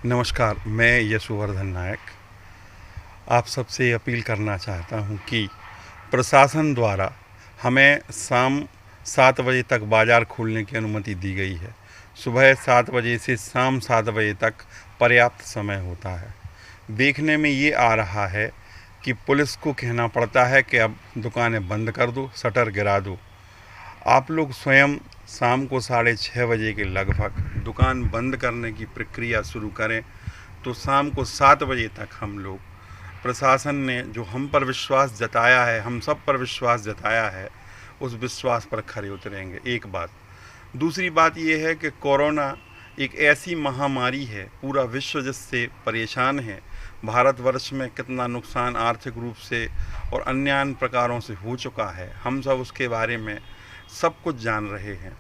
नमस्कार, मैं यशोवर्धन नायक आप सबसे अपील करना चाहता हूं कि प्रशासन द्वारा हमें शाम 7 बजे तक बाज़ार खोलने की अनुमति दी गई है। सुबह 7 बजे से शाम 7 बजे तक पर्याप्त समय होता है। देखने में ये आ रहा है कि पुलिस को कहना पड़ता है कि अब दुकानें बंद कर दो, शटर गिरा दो। आप लोग स्वयं शाम को 6:30 बजे के लगभग दुकान बंद करने की प्रक्रिया शुरू करें तो शाम को 7 बजे तक हम लोग, प्रशासन ने जो हम पर विश्वास जताया है, हम सब पर विश्वास जताया है, उस विश्वास पर खरे उतरेंगे। एक बात। दूसरी बात यह है कि कोरोना एक ऐसी महामारी है, पूरा विश्व जिससे परेशान है। भारतवर्ष में कितना नुकसान आर्थिक रूप से और अन्य प्रकारों से हो चुका है, हम सब उसके बारे में सब कुछ जान रहे हैं।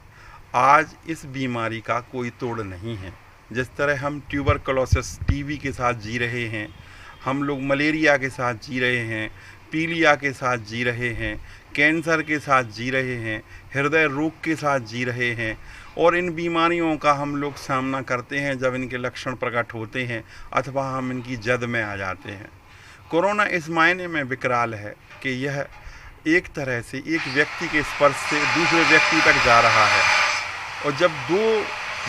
आज इस बीमारी का कोई तोड़ नहीं है। जिस तरह हम ट्यूबरकुलोसिस टीबी के साथ जी रहे हैं, हम लोग मलेरिया के साथ जी रहे हैं, पीलिया के साथ जी रहे हैं, कैंसर के साथ जी रहे हैं, हृदय रोग के साथ जी रहे हैं, और इन बीमारियों का हम लोग सामना करते हैं जब इनके लक्षण प्रकट होते हैं अथवा हम इनकी जद में आ जाते हैं। कोरोना इस मायने में विकराल है कि यह एक तरह से एक व्यक्ति के स्पर्श से दूसरे व्यक्ति तक जा रहा है, और जब दो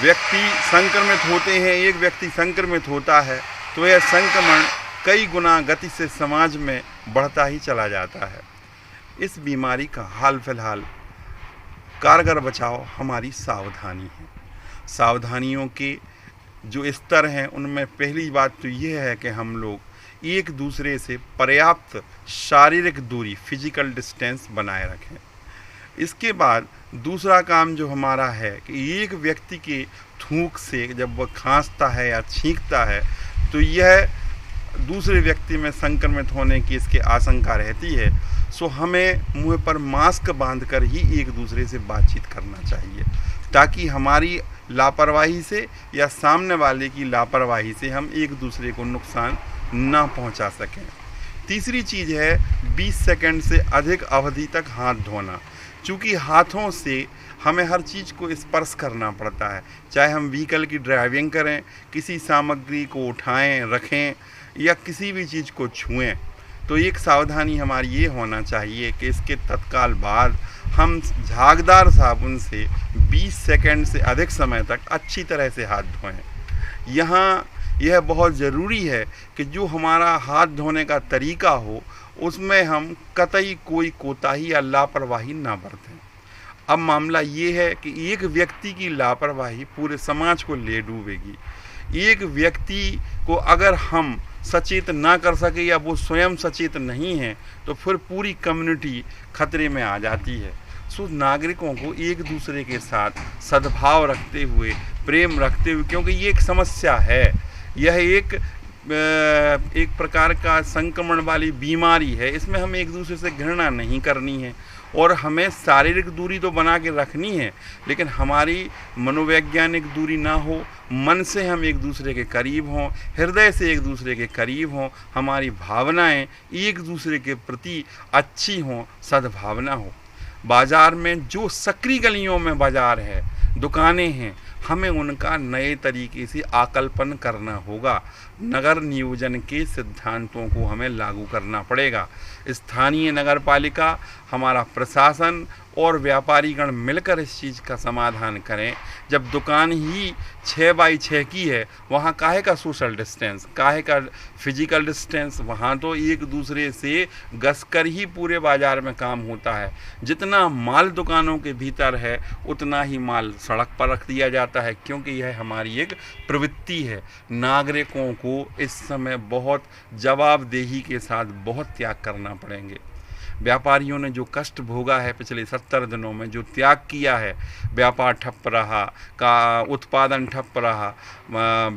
व्यक्ति संक्रमित होते हैं, एक व्यक्ति संक्रमित होता है, तो यह संक्रमण कई गुना गति से समाज में बढ़ता ही चला जाता है। इस बीमारी का हाल फिलहाल कारगर बचाव हमारी सावधानी है। सावधानियों के जो स्तर हैं उनमें पहली बात तो यह है कि हम लोग एक दूसरे से पर्याप्त शारीरिक दूरी, फिजिकल डिस्टेंस बनाए रखें। इसके बाद दूसरा काम जो हमारा है कि एक व्यक्ति के थूक से जब वह खांसता है या छींकता है तो यह दूसरे व्यक्ति में संक्रमित होने की इसकी आशंका रहती है। सो हमें मुंह पर मास्क बांधकर ही एक दूसरे से बातचीत करना चाहिए, ताकि हमारी लापरवाही से या सामने वाले की लापरवाही से हम एक दूसरे को नुकसान ना पहुंचा सकें। तीसरी चीज़ है 20 सेकंड से अधिक अवधि तक हाथ धोना। चूँकि हाथों से हमें हर चीज़ को स्पर्श करना पड़ता है, चाहे हम व्हीकल की ड्राइविंग करें, किसी सामग्री को उठाएं, रखें या किसी भी चीज़ को छुएं, तो एक सावधानी हमारी ये होना चाहिए कि इसके तत्काल बाद हम झागदार साबुन से 20 सेकंड से अधिक समय तक अच्छी तरह से हाथ धोएं। यहाँ यह बहुत ज़रूरी है कि जो हमारा हाथ धोने का तरीका हो उसमें हम कतई कोई कोताही या लापरवाही ना बरतें। अब मामला ये है कि एक व्यक्ति की लापरवाही पूरे समाज को ले डूबेगी। एक व्यक्ति को अगर हम सचेत ना कर सके या वो स्वयं सचेत नहीं है तो फिर पूरी कम्युनिटी खतरे में आ जाती है। सो नागरिकों को एक दूसरे के साथ सद्भाव रखते हुए, प्रेम रखते हुए, क्योंकि ये एक समस्या है, यह एक प्रकार का संक्रमण वाली बीमारी है, इसमें हमें एक दूसरे से घृणा नहीं करनी है और हमें शारीरिक दूरी तो बना के रखनी है, लेकिन हमारी मनोवैज्ञानिक दूरी ना हो, मन से हम एक दूसरे के करीब हों, हृदय से एक दूसरे के करीब हों, हमारी भावनाएं एक दूसरे के प्रति अच्छी हों, सद्भावना हो। बाज़ार में जो सकरी गलियों में बाज़ार है, दुकानें हैं, हमें उनका नए तरीके से आकलन करना होगा। नगर नियोजन के सिद्धांतों को हमें लागू करना पड़ेगा। स्थानीय नगर पालिका, हमारा प्रशासन और व्यापारीगण मिलकर इस चीज़ का समाधान करें। जब दुकान ही 6x6 की है, वहाँ काहे का सोशल डिस्टेंस, काहे का फिजिकल डिस्टेंस, वहाँ तो एक दूसरे से घसकर ही पूरे बाज़ार में काम होता है। जितना माल दुकानों के भीतर है उतना ही माल सड़क पर रख दिया जाता है, क्योंकि यह हमारी एक प्रवृत्ति है। नागरिकों को इस समय बहुत जवाबदेही के साथ बहुत त्याग करना पड़ेंगे। व्यापारियों ने जो कष्ट भोगा है पिछले 70 दिनों में, जो त्याग किया है, व्यापार ठप रहा, का उत्पादन ठप रहा,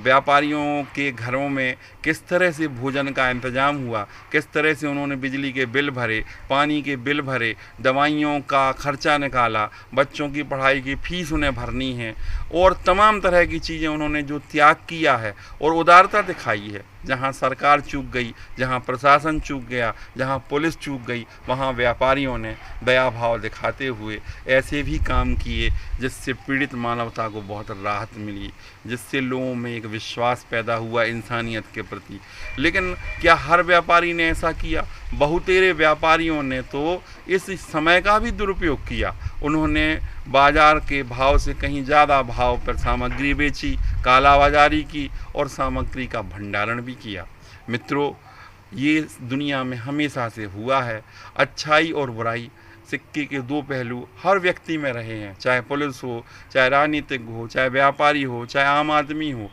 व्यापारियों के घरों में किस तरह से भोजन का इंतजाम हुआ, किस तरह से उन्होंने बिजली के बिल भरे, पानी के बिल भरे, दवाइयों का खर्चा निकाला, बच्चों की पढ़ाई की फीस उन्हें भरनी है, और तमाम तरह की चीज़ें उन्होंने जो त्याग किया है और उदारता दिखाई है। जहाँ सरकार चूक गई, जहाँ प्रशासन चूक गया, जहाँ पुलिस चूक गई, वहाँ व्यापारियों ने दया भाव दिखाते हुए ऐसे भी काम किए जिससे पीड़ित मानवता को बहुत राहत मिली, जिससे लोगों में एक विश्वास पैदा हुआ इंसानियत के प्रति। लेकिन क्या हर व्यापारी ने ऐसा किया? बहुतेरे व्यापारियों ने तो इस समय का भी दुरुपयोग किया। उन्होंने बाजार के भाव से कहीं ज़्यादा भाव पर सामग्री बेची, कालाबाजारी की और सामग्री का भंडारण भी किया। मित्रों, ये दुनिया में हमेशा से हुआ है। अच्छाई और बुराई सिक्के के दो पहलू हर व्यक्ति में रहे हैं, चाहे पुलिस हो, चाहे राजनीतिक हो, चाहे व्यापारी हो, चाहे आम आदमी हो।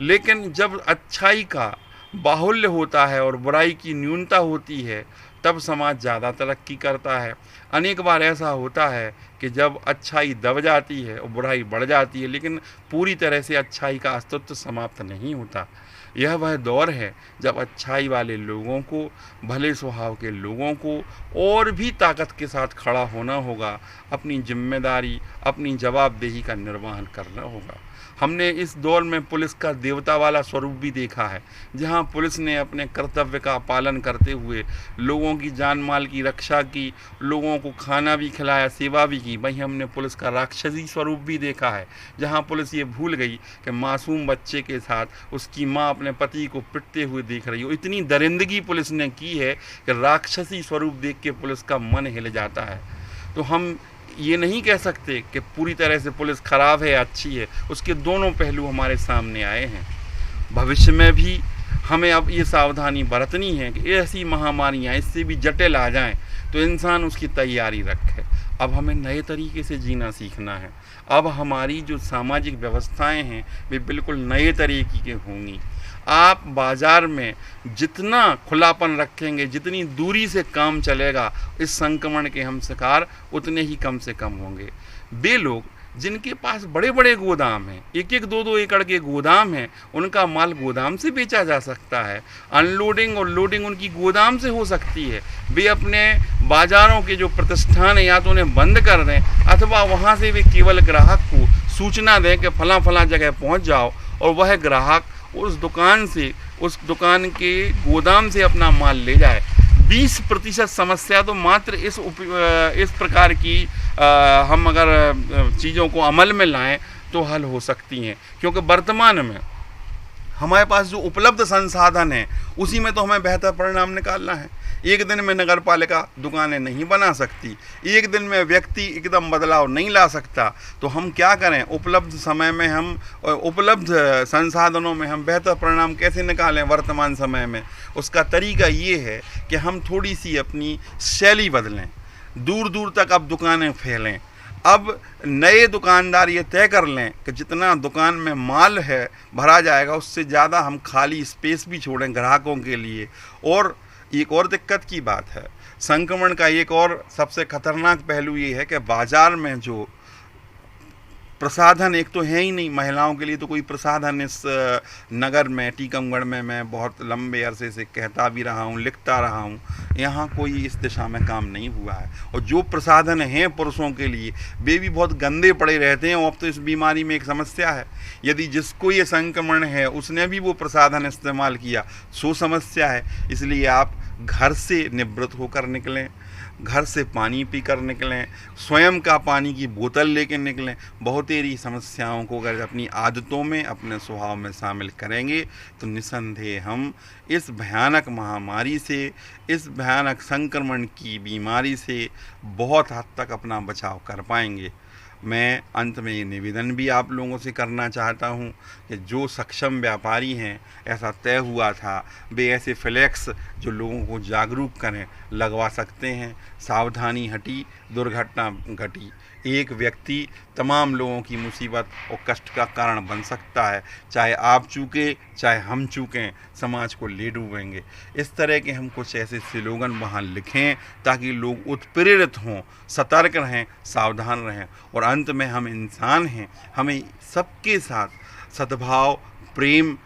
लेकिन जब अच्छाई का बाहुल्य होता है और बुराई की न्यूनता होती है, तब समाज ज़्यादा तरक्की करता है। अनेक बार ऐसा होता है कि जब अच्छाई दब जाती है और बुराई बढ़ जाती है, लेकिन पूरी तरह से अच्छाई का अस्तित्व समाप्त नहीं होता। यह वह दौर है जब अच्छाई वाले लोगों को, भले स्वभाव के लोगों को और भी ताकत के साथ खड़ा होना होगा, अपनी जिम्मेदारी, अपनी जवाबदेही का निर्वहन करना होगा। हमने इस दौर में पुलिस का देवता वाला स्वरूप भी देखा है, जहां पुलिस ने अपने कर्तव्य का पालन करते हुए लोगों की जान माल की रक्षा की, लोगों को खाना भी खिलाया, सेवा भी की। वहीं हमने पुलिस का राक्षसी स्वरूप भी देखा है, जहां पुलिस ये भूल गई कि मासूम बच्चे के साथ उसकी माँ अपने पति को पिटते हुए देख रही हो। इतनी दरिंदगी पुलिस ने की है कि राक्षसी स्वरूप देख के पुलिस का मन हिल जाता है। तो हम ये नहीं कह सकते कि पूरी तरह से पुलिस खराब है या अच्छी है, उसके दोनों पहलू हमारे सामने आए हैं। भविष्य में भी हमें अब ये सावधानी बरतनी है कि ऐसी महामारियाँ इससे भी जटिल आ जाएं तो इंसान उसकी तैयारी रखे। अब हमें नए तरीके से जीना सीखना है। अब हमारी जो सामाजिक व्यवस्थाएं हैं वे बिल्कुल नए तरीके की होंगी। आप बाज़ार में जितना खुलापन रखेंगे, जितनी दूरी से काम चलेगा, इस संक्रमण के हम शिकार उतने ही कम से कम होंगे। वे लोग जिनके पास बड़े बड़े गोदाम हैं, 1-1, 2-2 एकड़ के गोदाम हैं, उनका माल गोदाम से बेचा जा सकता है। अनलोडिंग और लोडिंग उनकी गोदाम से हो सकती है। वे अपने बाज़ारों के जो प्रतिष्ठान हैं या तो उन्हें बंद कर दें, अथवा वहाँ से वे केवल ग्राहक को सूचना दें कि फलां फलां जगह पहुँच जाओ, और वह ग्राहक उस दुकान से, उस दुकान के गोदाम से अपना माल ले जाए। 20% समस्या तो मात्र इस प्रकार की हम अगर चीज़ों को अमल में लाएं तो हल हो सकती हैं, क्योंकि वर्तमान में हमारे पास जो उपलब्ध संसाधन हैं उसी में तो हमें बेहतर परिणाम निकालना है। एक दिन में नगर पालिका दुकानें नहीं बना सकती, एक दिन में व्यक्ति एकदम बदलाव नहीं ला सकता। तो हम क्या करें, उपलब्ध समय में हम, उपलब्ध संसाधनों में हम बेहतर परिणाम कैसे निकालें वर्तमान समय में? उसका तरीका ये है कि हम थोड़ी सी अपनी शैली बदलें, दूर दूर तक अब दुकानें फैलें। अब नए दुकानदार ये तय कर लें कि जितना दुकान में माल है भरा जाएगा, उससे ज़्यादा हम खाली स्पेस भी छोड़ें ग्राहकों के लिए। और एक और दिक्कत की बात है, संक्रमण का एक और सबसे खतरनाक पहलू ये है कि बाज़ार में जो प्रसाधन एक तो है ही नहीं, महिलाओं के लिए तो कोई प्रसाधन इस नगर में, टीकमगढ़ में मैं बहुत लंबे अरसे से कहता भी रहा हूँ, लिखता रहा हूँ, यहाँ कोई इस दिशा में काम नहीं हुआ है। और जो प्रसाधन हैं पुरुषों के लिए वे भी बहुत गंदे पड़े रहते हैं। और अब तो इस बीमारी में एक समस्या है, यदि जिसको ये संक्रमण है उसने भी वो प्रसाधन इस्तेमाल किया सो समस्या है। इसलिए आप घर से निवृत्त होकर निकलें, घर से पानी पी कर निकलें, स्वयं का पानी की बोतल लेकर निकलें। बहुतेरी समस्याओं को अगर अपनी आदतों में, अपने स्वभाव में शामिल करेंगे तो निसंदेह हम इस भयानक महामारी से, इस भयानक संक्रमण की बीमारी से बहुत हद तक अपना बचाव कर पाएंगे। मैं अंत में ये निवेदन भी आप लोगों से करना चाहता हूँ कि जो सक्षम व्यापारी हैं, ऐसा तय हुआ था, वे ऐसे फ्लैक्स जो लोगों को जागरूक करें लगवा सकते हैं। सावधानी हटी, दुर्घटना घटी। एक व्यक्ति तमाम लोगों की मुसीबत और कष्ट का कारण बन सकता है। चाहे आप चूकें, चाहे हम चूकें, समाज को ले डूबेंगे। इस तरह के हम कुछ ऐसे स्लोगन वहाँ लिखें ताकि लोग उत्प्रेरित हों, सतर्क रहें, सावधान रहें। और अंत में हम इंसान हैं, हमें सबके साथ सद्भाव, प्रेम,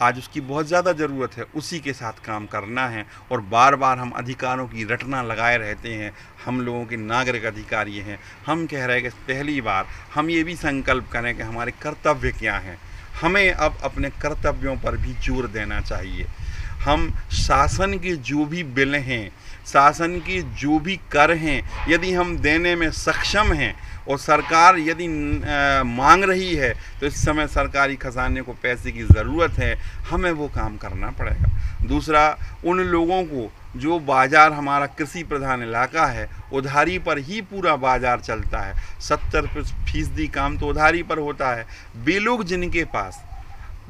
आज उसकी बहुत ज़्यादा ज़रूरत है, उसी के साथ काम करना है। और बार बार हम अधिकारों की रटना लगाए रहते हैं। हम लोगों के नागरिक अधिकार ये हैं। हम कह रहे हैं कि पहली बार हम ये भी संकल्प करें कि हमारे कर्तव्य क्या हैं। हमें अब अपने कर्तव्यों पर भी जोर देना चाहिए। हम शासन के जो भी बिल हैं, शासन के जो भी कर हैं, यदि हम देने में सक्षम हैं और सरकार यदि मांग रही है तो इस समय सरकारी खजाने को पैसे की ज़रूरत है, हमें वो काम करना पड़ेगा। दूसरा, उन लोगों को जो बाज़ार, हमारा कृषि प्रधान इलाका है, उधारी पर ही पूरा बाज़ार चलता है, 70% काम तो उधारी पर होता है। वे लोग जिनके पास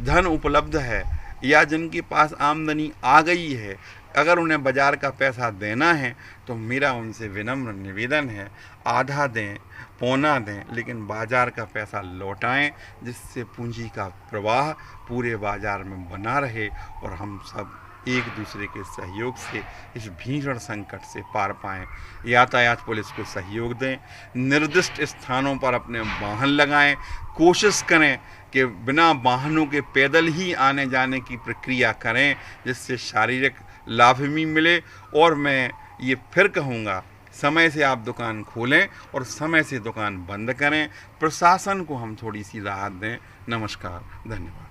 धन उपलब्ध है या जिनके पास आमदनी आ गई है, अगर उन्हें बाज़ार का पैसा देना है तो मेरा उनसे विनम्र निवेदन है, आधा दें, पौना दें, लेकिन बाज़ार का पैसा लौटाएं, जिससे पूंजी का प्रवाह पूरे बाज़ार में बना रहे और हम सब एक दूसरे के सहयोग से इस भीषण संकट से पार पाएं। यातायात पुलिस को सहयोग दें, निर्दिष्ट स्थानों पर अपने वाहन लगाएं, कोशिश करें कि बिना वाहनों के पैदल ही आने जाने की प्रक्रिया करें, जिससे शारीरिक लाभ भी मिले। और मैं ये फिर कहूँगा, समय से आप दुकान खोलें और समय से दुकान बंद करें। प्रशासन को हम थोड़ी सी राहत दें। नमस्कार, धन्यवाद।